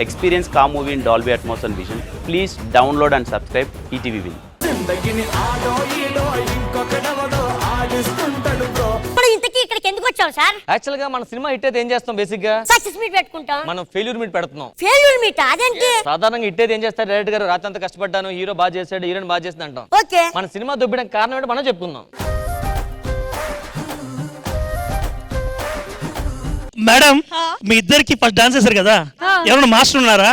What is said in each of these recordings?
Experience Car movie in Dolby Atmos and Vision. Please download and subscribe ETV Win. ఇంతకీ ఇక్కడికి ఎందుకు వచ్చాం sir? Actual గా మన సినిమా హిట్ అయితే ఏం చేస్తాం బేసిక్ గా సక్సెస్ మీట్ పెట్టుకుంటాం. మనం ఫెయిల్యూర్ మీట్ పెడుతున్నాం. ఫెయిల్యూర్ మీట్ అదేంటి? సాధారణంగా హిట్ అయితే ఏం చేస్తారు డైరెక్టర్ గారు రాత్రి అంతా కష్టపడ్డాను హీరో బాగా చేశాడు హీరోయిన్ బాగా చేసింది అంటాం. ఓకే, మన సినిమా దొబ్బడానికి కారణం ఏంటో మనం చెప్పుకుందాం. మేడం మీ ఇద్దరికి ఫస్ట్ డాన్స్ చేశారు కదా, ఎవరైనా మాస్టర్ ఉన్నారా?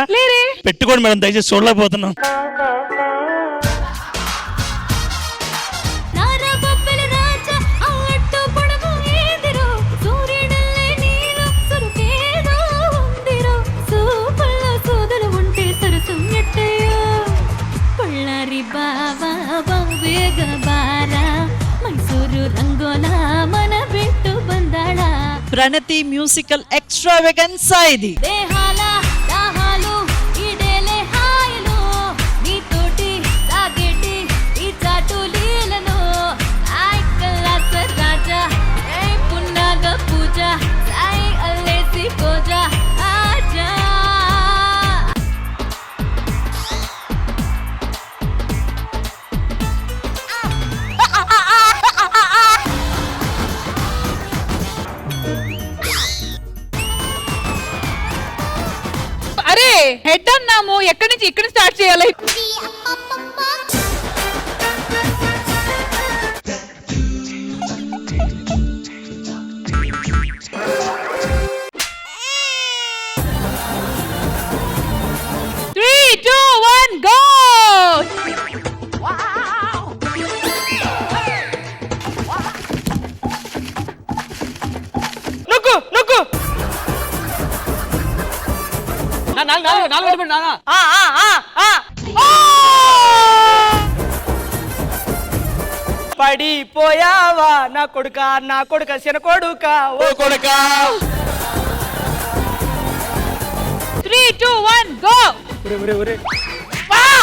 పెట్టుకోండి మేడం, దయచేసి చూడలేకపోతున్నాం. ప్రణతి మ్యూజికల్ ఎక్స్ట్రావెగెన్సా ఇది. హెడ్ అన్నాము, ఎక్కడి నుంచి ఇక్కడ స్టార్ట్ చేయాలి? పడిపోయావా నా కొడుక చిన్న కొడుక ఓ కొడుక. 3, 2, 1 గో.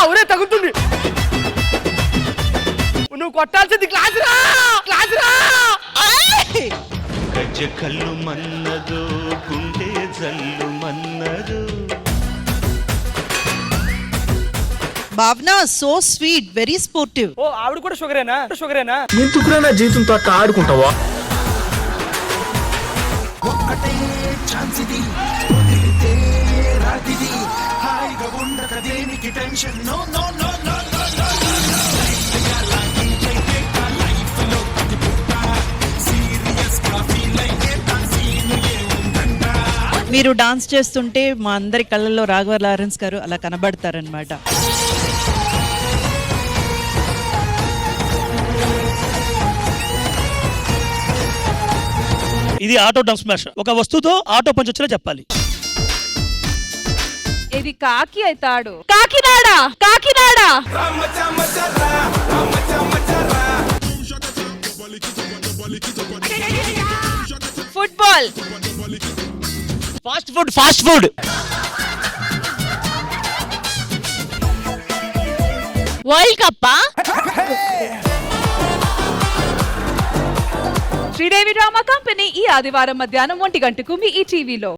ఒరే తగ్గుతుంది. నువ్వు కొట్టాల్సింది క్లాస్ రా. గజ్జ కళ్ళు మన్నదు గుండె జల్లు మన్నదు. భావన సో స్వీట్, వెరీ స్పోర్టివ్. ఓ ఆవిడ కూడా షుగరేనా? ఎందుకురా నా జీవితంతో అట్లా ఆడుకుంటావా? మీరు డాన్స్ చేస్తుంటే మా అందరి కళ్ళల్లో రాఘవ లారెన్స్ గారు అలా కనబడతారనమాట. ఇది ఆటో డబ్ స్మాష్. ఒక వస్తువుతో ఆటో పంచ్ వచ్చేలా చెప్పాలి. ఇది కాకి అవుతాడు. Kakinada football. Fast food. World cup. Sridevi drama company ఈ ఆదివారం మధ్యాహ్నం 1 గంటకు మీ ఈటీవీలో.